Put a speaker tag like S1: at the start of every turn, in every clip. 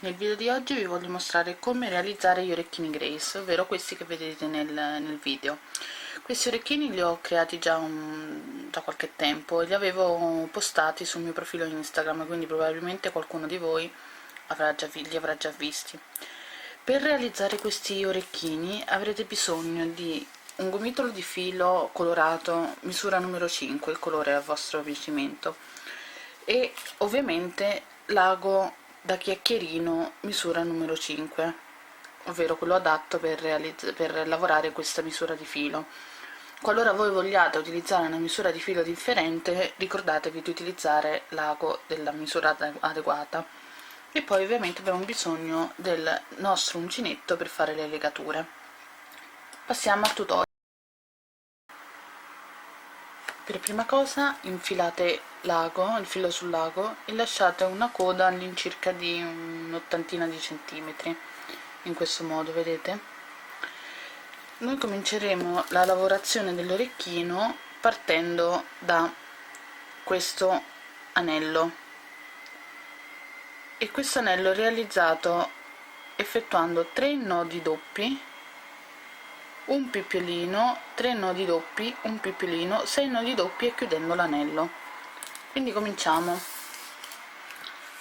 S1: Nel video di oggi vi voglio mostrare come realizzare gli orecchini Grace, ovvero questi che vedete nel video. Questi orecchini li ho creati già da qualche tempo e li avevo postati sul mio profilo Instagram, quindi probabilmente qualcuno di voi li avrà già visti. Per realizzare questi orecchini avrete bisogno di un gomitolo di filo colorato misura numero 5, il colore è a vostro piacimento, e ovviamente l'ago da chiacchierino misura numero 5, ovvero quello adatto per lavorare questa misura di filo. Qualora voi vogliate utilizzare una misura di filo differente, ricordatevi di utilizzare l'ago della misura adeguata. E poi ovviamente abbiamo bisogno del nostro uncinetto per fare le legature. Passiamo al tutorial. Per prima cosa infilate l'ago, il filo sull'ago, e lasciate una coda all'incirca di un'ottantina di centimetri, in questo modo, vedete? Noi cominceremo la lavorazione dell'orecchino partendo da questo anello, e questo anello è realizzato effettuando 3 nodi doppi, un picciolino, 3 nodi doppi, un picciolino, 6 nodi doppi e chiudendo l'anello. Quindi cominciamo.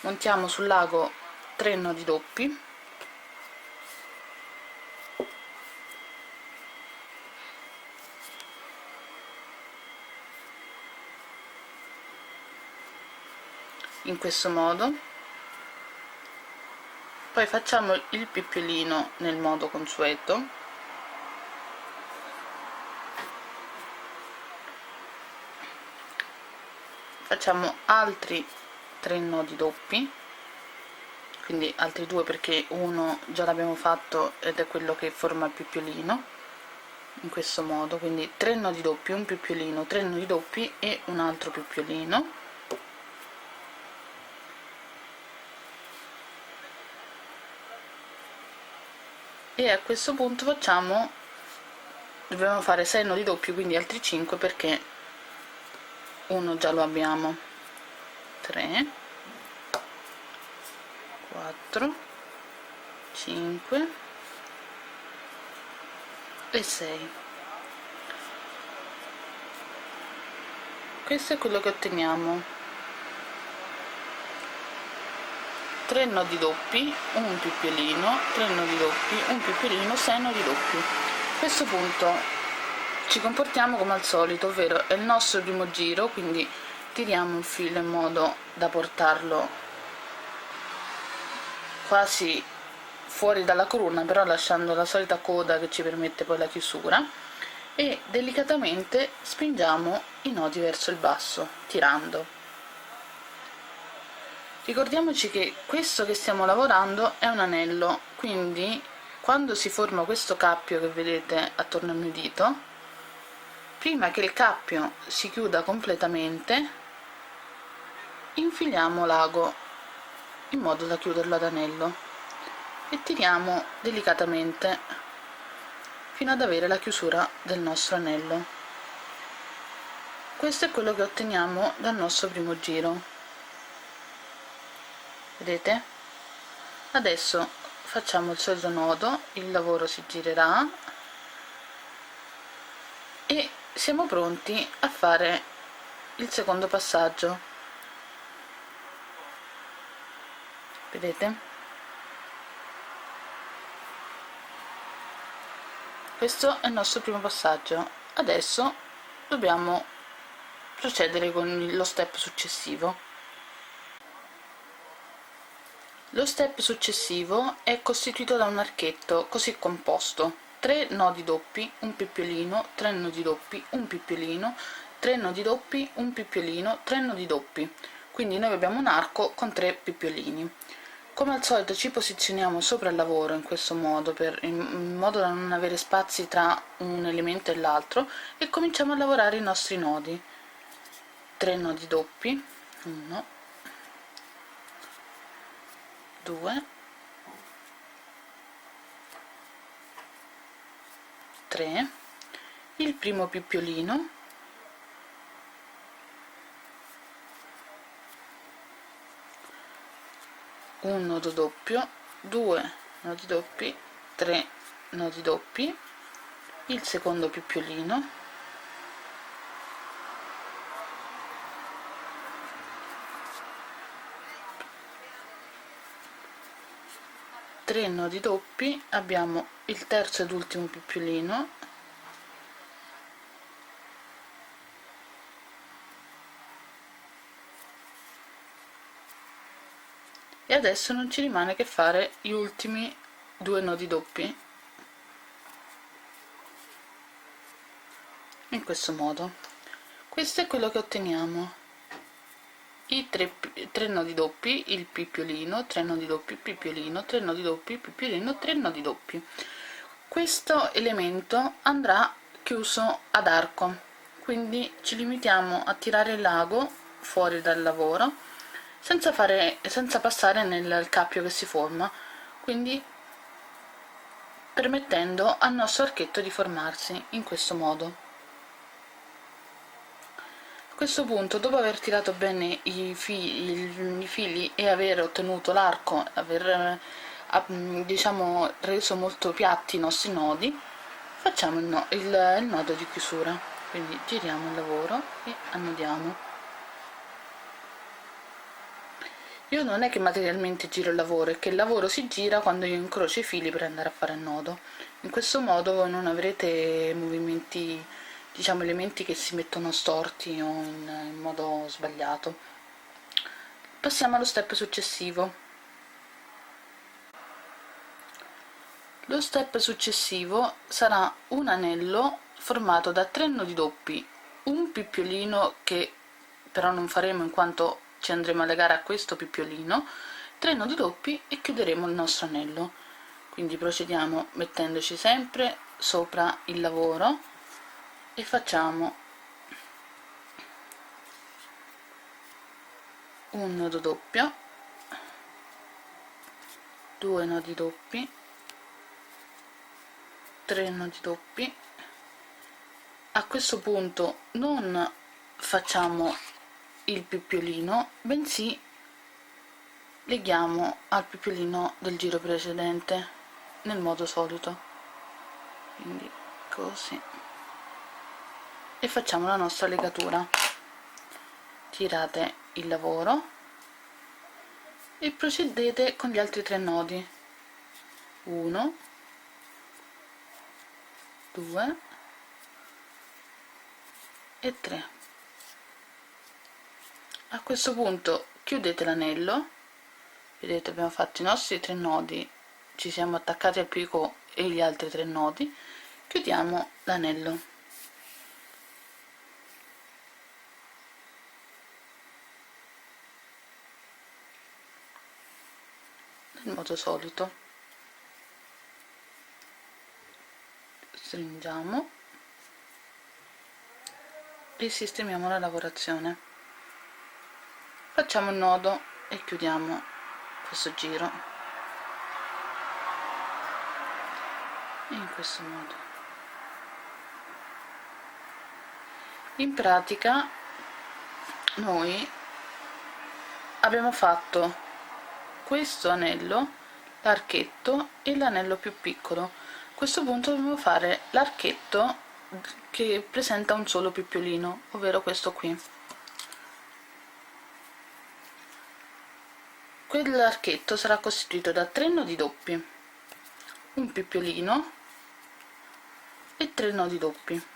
S1: Montiamo sull'ago 3 nodi doppi, in questo modo. Poi facciamo il picciolino nel modo consueto, facciamo altri 3 nodi doppi, quindi altri 2 perché uno già l'abbiamo fatto ed è quello che forma il picciolino, in questo modo. Quindi 3 nodi doppi, un picciolino, 3 nodi doppi e un altro picciolino, e a questo punto dobbiamo fare 6 nodi doppi, quindi altri 5 perché uno già lo abbiamo. 3, 4, 5 e 6. Questo è quello che otteniamo: 3 nodi doppi, un picciolino, 3 nodi doppi, un picciolino, 6 nodi doppi. A questo punto ci comportiamo come al solito, ovvero è il nostro primo giro, quindi tiriamo il filo in modo da portarlo quasi fuori dalla cruna, però lasciando la solita coda che ci permette poi la chiusura, e delicatamente spingiamo i nodi verso il basso tirando. Ricordiamoci che questo che stiamo lavorando è un anello, quindi quando si forma questo cappio che vedete attorno al mio dito, prima che il cappio si chiuda completamente infiliamo l'ago in modo da chiuderlo ad anello e tiriamo delicatamente fino ad avere la chiusura del nostro anello. Questo è quello che otteniamo dal nostro primo giro, vedete? Adesso facciamo il solito nodo, il lavoro si girerà e siamo pronti a fare il secondo passaggio, vedete? Questo è il nostro primo passaggio. Adesso dobbiamo procedere con lo step successivo. Lo step successivo è costituito da un archetto così composto: 3 nodi doppi, un picciolino, 3 nodi doppi, un picciolino, 3 nodi doppi, un picciolino, 3 nodi doppi. Quindi noi abbiamo un arco con 3 picciolini. Come al solito ci posizioniamo sopra il lavoro in questo modo, in modo da non avere spazi tra un elemento e l'altro, e cominciamo a lavorare i nostri nodi. 3 nodi doppi, 1, 2, 3, il primo picciolino, un nodo doppio, 2 nodi doppi, 3 nodi doppi, il secondo picciolino, tre nodi doppi, abbiamo il terzo ed ultimo picciolino, e adesso non ci rimane che fare gli ultimi due nodi doppi in questo modo. Questo è quello che otteniamo: i tre nodi doppi, il picciolino, 3 nodi doppi, picciolino, 3 nodi doppi, picciolino, 3 nodi doppi. Questo elemento andrà chiuso ad arco, quindi ci limitiamo a tirare il lago fuori dal lavoro senza passare nel cappio che si forma, quindi permettendo al nostro archetto di formarsi in questo modo. A questo punto, dopo aver tirato bene i fili e aver ottenuto l'arco, aver diciamo reso molto piatti i nostri nodi, facciamo il nodo di chiusura, quindi giriamo il lavoro e annodiamo. Io non è che materialmente giro il lavoro, è che il lavoro si gira quando io incrocio i fili per andare a fare il nodo. In questo modo voi non avrete movimenti, diciamo elementi che si mettono storti o in modo sbagliato. Passiamo allo step successivo. Lo step successivo sarà un anello formato da 3 nodi doppi, un picciolino che però non faremo in quanto ci andremo a legare a questo picciolino, 3 nodi doppi e chiuderemo il nostro anello. Quindi procediamo mettendoci sempre sopra il lavoro e facciamo un nodo doppio, 2 nodi doppi, 3 nodi doppi. A questo punto non facciamo il picciolino, bensì leghiamo al picciolino del giro precedente nel modo solito, quindi così, e facciamo la nostra legatura. Tirate il lavoro e procedete con gli altri 3 nodi, 1, 2 e 3. A questo punto chiudete l'anello, vedete abbiamo fatto i nostri 3 nodi, ci siamo attaccati al picot e gli altri 3 nodi, chiudiamo l'anello. Nel modo solito stringiamo e sistemiamo la lavorazione. Facciamo il nodo e chiudiamo questo giro in questo modo. In pratica noi abbiamo fatto questo anello, l'archetto e l'anello più piccolo. A questo punto dobbiamo fare l'archetto che presenta un solo picciolino, ovvero questo qui. Quell'archetto sarà costituito da 3 nodi doppi, un picciolino e 3 nodi doppi,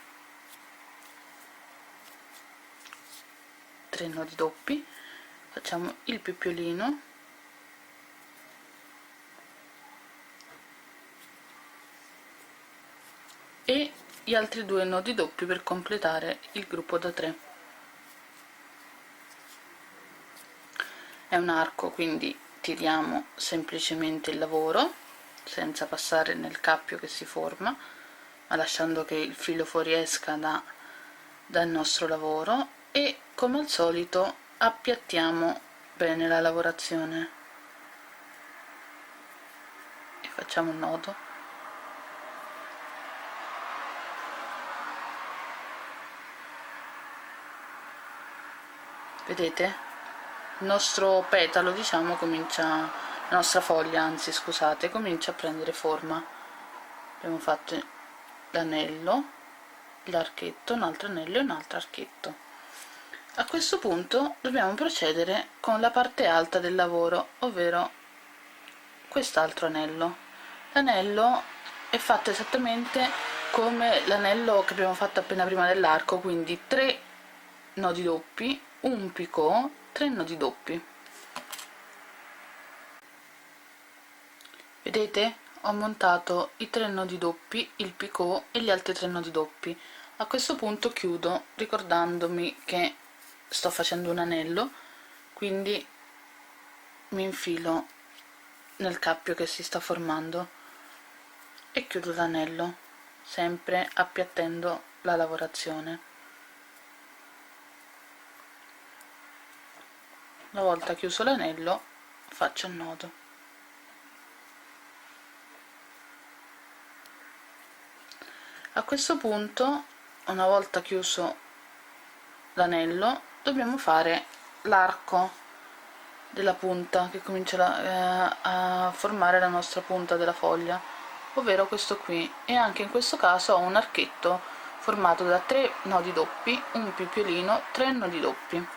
S1: 3 nodi doppi, facciamo il picciolino e gli altri 2 nodi doppi per completare il gruppo da 3. È un arco, quindi tiriamo semplicemente il lavoro senza passare nel cappio che si forma, ma lasciando che il filo fuoriesca dal nostro lavoro, e come al solito appiattiamo bene la lavorazione e facciamo il nodo. Vedete? Il nostro petalo, diciamo, comincia, la nostra foglia, anzi scusate, comincia a prendere forma. Abbiamo fatto l'anello, l'archetto, un altro anello e un altro archetto. A questo punto dobbiamo procedere con la parte alta del lavoro, ovvero quest'altro anello. L'anello è fatto esattamente come l'anello che abbiamo fatto appena prima dell'arco, quindi 3 nodi doppi, un picot, 3 nodi doppi. Vedete? Ho montato i 3 nodi doppi, il picot e gli altri 3 nodi doppi. A questo punto chiudo ricordandomi che sto facendo un anello, quindi mi infilo nel cappio che si sta formando e chiudo l'anello, sempre appiattendo la lavorazione. Una volta chiuso l'anello faccio il nodo. A questo punto, una volta chiuso l'anello, dobbiamo fare l'arco della punta che comincia a formare la nostra punta della foglia, ovvero questo qui, e anche in questo caso ho un archetto formato da 3 nodi doppi, un piccolino, 3 nodi doppi.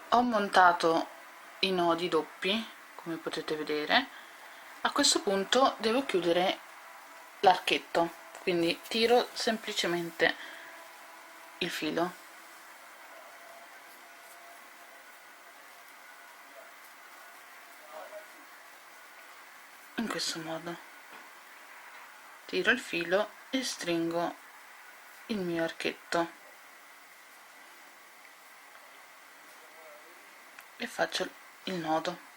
S1: Ho montato i nodi doppi, come potete vedere. A questo punto devo chiudere l'archetto, quindi tiro semplicemente il filo in questo modo, tiro il filo e stringo il mio archetto e faccio il nodo.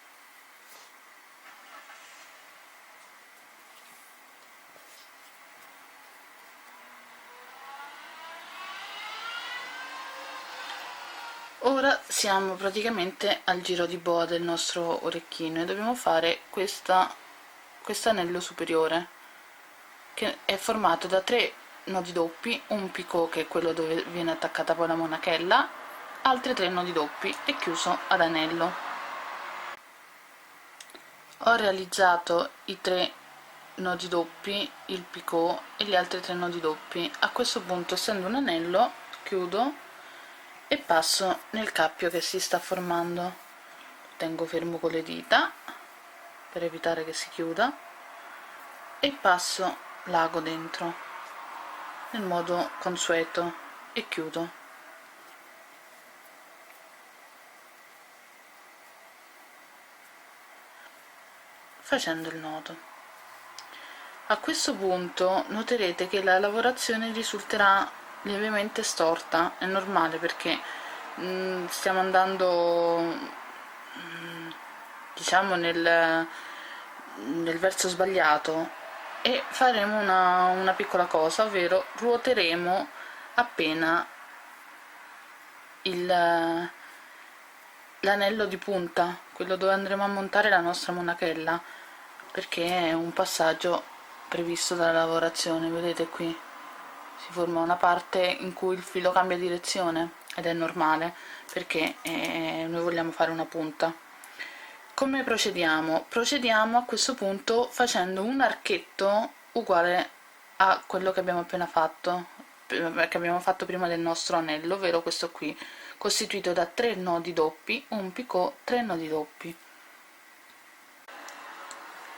S1: Ora siamo praticamente al giro di boa del nostro orecchino e dobbiamo fare quest'anello superiore, che è formato da 3 nodi doppi, un picot che è quello dove viene attaccata poi la monachella, altri 3 nodi doppi e chiuso ad anello. Ho realizzato i 3 nodi doppi, il picot e gli altri 3 nodi doppi. A questo punto, essendo un anello, chiudo e passo nel cappio che si sta formando. Tengo fermo con le dita per evitare che si chiuda e passo l'ago dentro nel modo consueto e chiudo. Facendo il nodo. A questo punto noterete che la lavorazione risulterà lievemente storta, è normale perché stiamo andando diciamo nel verso sbagliato, e faremo una piccola cosa, ovvero ruoteremo appena l'anello di punta, quello dove andremo a montare la nostra monachella, perché è un passaggio previsto dalla lavorazione. Vedete qui si forma una parte in cui il filo cambia direzione ed è normale perché noi vogliamo fare una punta. Come procediamo? Procediamo a questo punto facendo un archetto uguale a quello che abbiamo appena fatto, che abbiamo fatto prima del nostro anello, ovvero questo qui, costituito da 3 nodi doppi, un picot, 3 nodi doppi.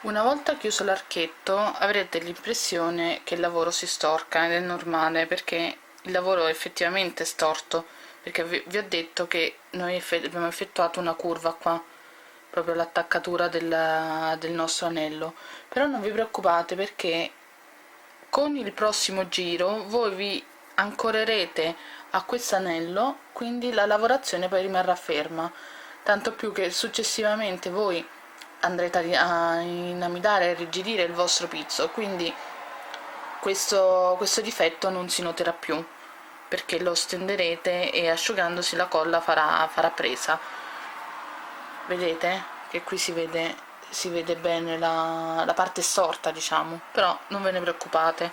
S1: Una volta chiuso l'archetto avrete l'impressione che il lavoro si storca ed è normale perché il lavoro è effettivamente storto, perché vi ho detto che noi abbiamo effettuato una curva qua, proprio l'attaccatura del nostro anello. Però non vi preoccupate perché con il prossimo giro voi vi ancorerete a questo anello, quindi la lavorazione poi rimarrà ferma, tanto più che successivamente voi andrete a inamidare e irrigidire il vostro pizzo, quindi questo difetto non si noterà più perché lo stenderete e asciugandosi la colla farà presa. Vedete che qui si vede bene la parte storta, diciamo, però non ve ne preoccupate.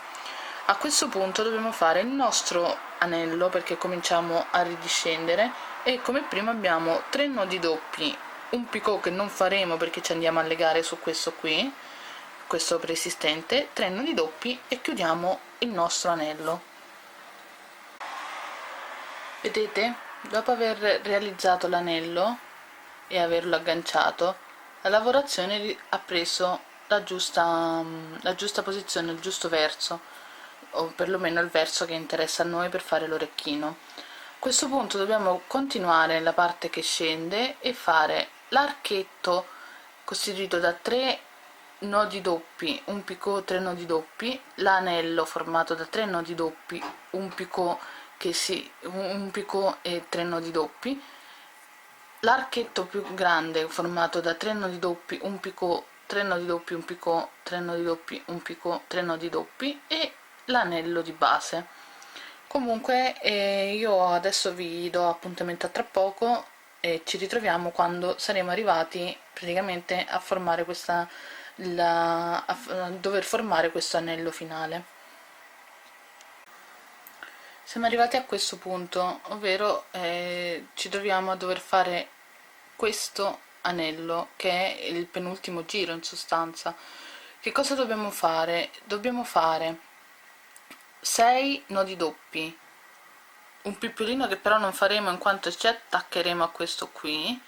S1: A questo punto dobbiamo fare il nostro anello perché cominciamo a ridiscendere e come prima abbiamo 3 nodi doppi, un picot che non faremo perché ci andiamo a legare su questo qui, questo preesistente, 3 nodi doppi e chiudiamo il nostro anello. Vedete? Dopo aver realizzato l'anello e averlo agganciato, la lavorazione ha preso la giusta posizione, il giusto verso, o perlomeno il verso che interessa a noi per fare l'orecchino. A questo punto dobbiamo continuare nella parte che scende e fare l'archetto costituito da 3 nodi doppi, un picot, 3 nodi doppi, l'anello formato da 3 nodi doppi, un picot un picot e 3 nodi doppi, l'archetto più grande formato da 3 nodi doppi, un picot, 3 nodi doppi, un picot, 3 nodi doppi, un picot, 3 nodi doppi e l'anello di base. Comunque io adesso vi do appuntamento a tra poco e ci ritroviamo quando saremo arrivati praticamente a formare a dover formare questo anello finale. Siamo arrivati a questo punto, ovvero ci troviamo a dover fare questo anello che è il penultimo giro in sostanza. Che cosa dobbiamo fare? Dobbiamo fare 6 nodi doppi, un pippiolino che però non faremo in quanto ci attaccheremo a questo qui,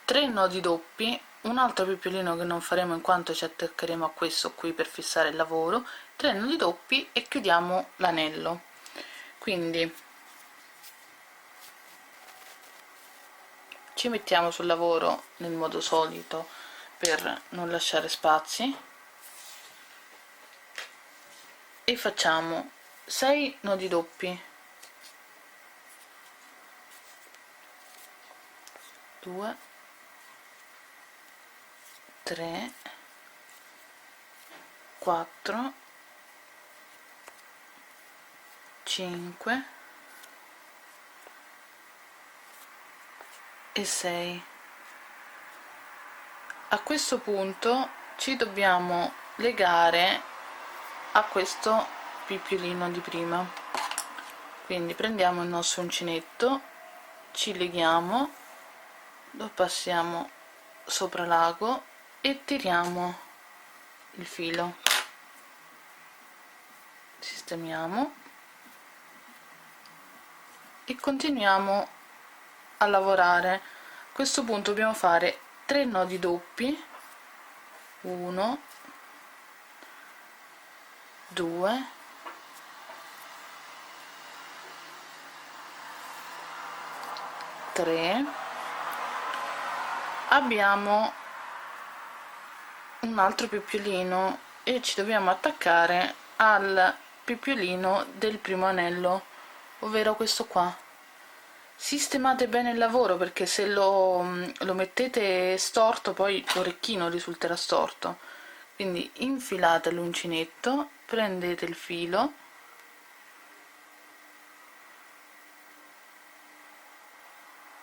S1: 3 nodi doppi, un altro pippiolino che non faremo in quanto ci attaccheremo a questo qui per fissare il lavoro, 3 nodi doppi e chiudiamo l'anello. Quindi ci mettiamo sul lavoro nel modo solito per non lasciare spazi e facciamo 6 nodi doppi, 2 3 4 5 e 6. A questo punto ci dobbiamo legare a questo pippiolino di prima, quindi prendiamo il nostro uncinetto, ci leghiamo, lo passiamo sopra l'ago e tiriamo il filo, sistemiamo e continuiamo a lavorare. A questo punto dobbiamo fare 3 nodi doppi, 1 2 3, abbiamo un altro pippiolino e ci dobbiamo attaccare al pippiolino del primo anello, ovvero questo qua. Sistemate bene il lavoro perché se lo mettete storto poi l'orecchino risulterà storto, quindi infilate l'uncinetto, prendete il filo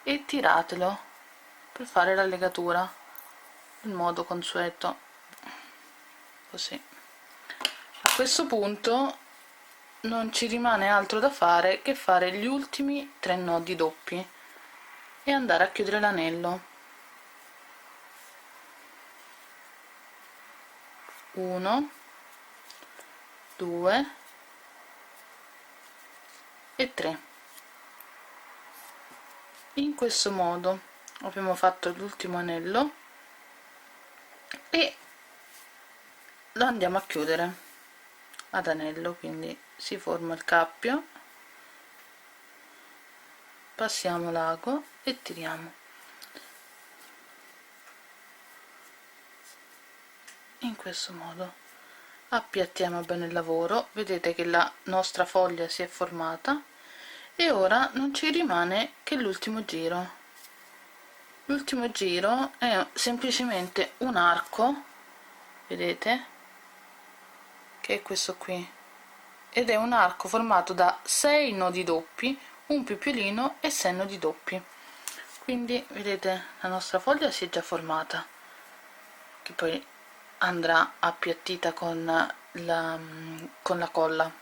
S1: e tiratelo per fare la legatura in modo consueto, così. A questo punto non ci rimane altro da fare che fare gli ultimi 3 nodi doppi e andare a chiudere l'anello. 1 2 e 3. In questo modo abbiamo fatto l'ultimo anello e lo andiamo a chiudere ad anello, quindi si forma il cappio, passiamo l'ago e tiriamo. In questo modo appiattiamo bene il lavoro, vedete che la nostra foglia si è formata e ora non ci rimane che l'ultimo giro. L'ultimo giro è semplicemente un arco, vedete, che è questo qui, ed è un arco formato da 6 nodi doppi, un pippiolino e 6 nodi doppi. Quindi vedete la nostra foglia si è già formata, che poi andrà appiattita con la colla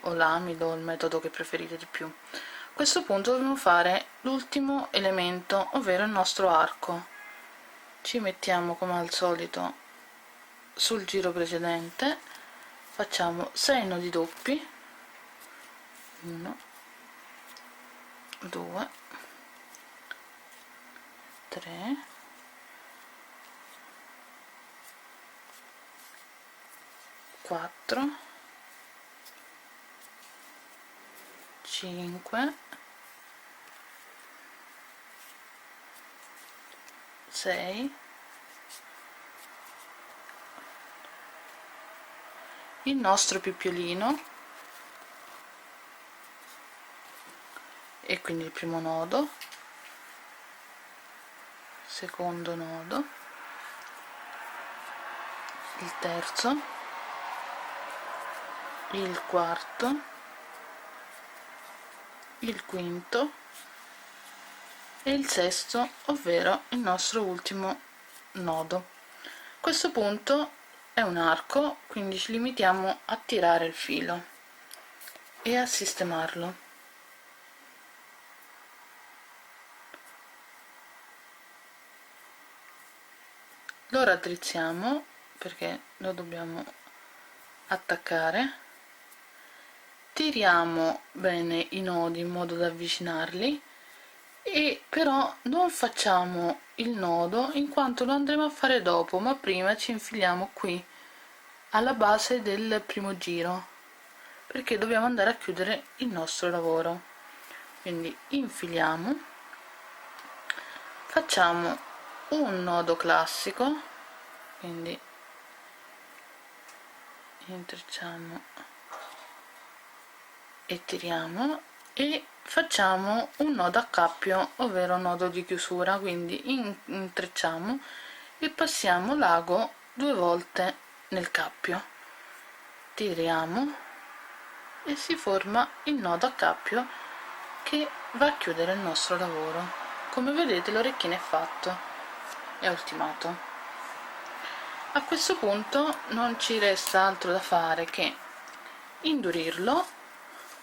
S1: o l'amido, il metodo che preferite di più. A questo punto dobbiamo fare l'ultimo elemento, ovvero il nostro arco. Ci mettiamo come al solito sul giro precedente, facciamo 6 nodi doppi, 1 2 3 4 5 6 il nostro pippiolino, e quindi il primo nodo, secondo nodo, il terzo, il quarto, il quinto e il sesto, ovvero il nostro ultimo nodo. A questo punto è un arco, quindi ci limitiamo a tirare il filo e a sistemarlo. Lo raddrizziamo perché lo dobbiamo attaccare, tiriamo bene i nodi in modo da avvicinarli, e però non facciamo il nodo in quanto lo andremo a fare dopo, ma prima ci infiliamo qui alla base del primo giro perché dobbiamo andare a chiudere il nostro lavoro. Quindi infiliamo, facciamo un nodo classico, quindi intrecciamo e tiriamo, e facciamo un nodo a cappio, ovvero nodo di chiusura, quindi intrecciamo e passiamo l'ago 2 volte nel cappio, tiriamo e si forma il nodo a cappio che va a chiudere il nostro lavoro. Come vedete l'orecchino è fatto, è ultimato. A questo punto non ci resta altro da fare che indurirlo,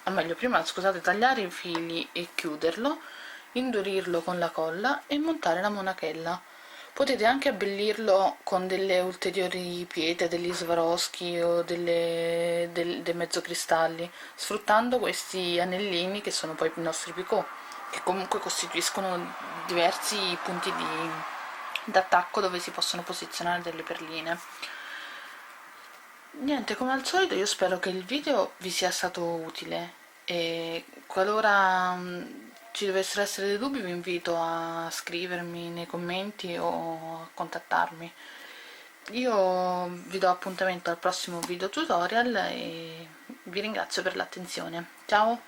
S1: o meglio prima, scusate, tagliare i fili e chiuderlo, indurirlo con la colla e montare la monachella. Potete anche abbellirlo con delle ulteriori pietre, degli Swarovski o dei mezzocristalli, sfruttando questi anellini che sono poi i nostri picot, che comunque costituiscono diversi punti d'attacco dove si possono posizionare delle perline. Niente, come al solito io spero che il video vi sia stato utile, e qualora ci dovessero essere dei dubbi vi invito a scrivermi nei commenti o a contattarmi. Io vi do appuntamento al prossimo video tutorial e vi ringrazio per l'attenzione. Ciao!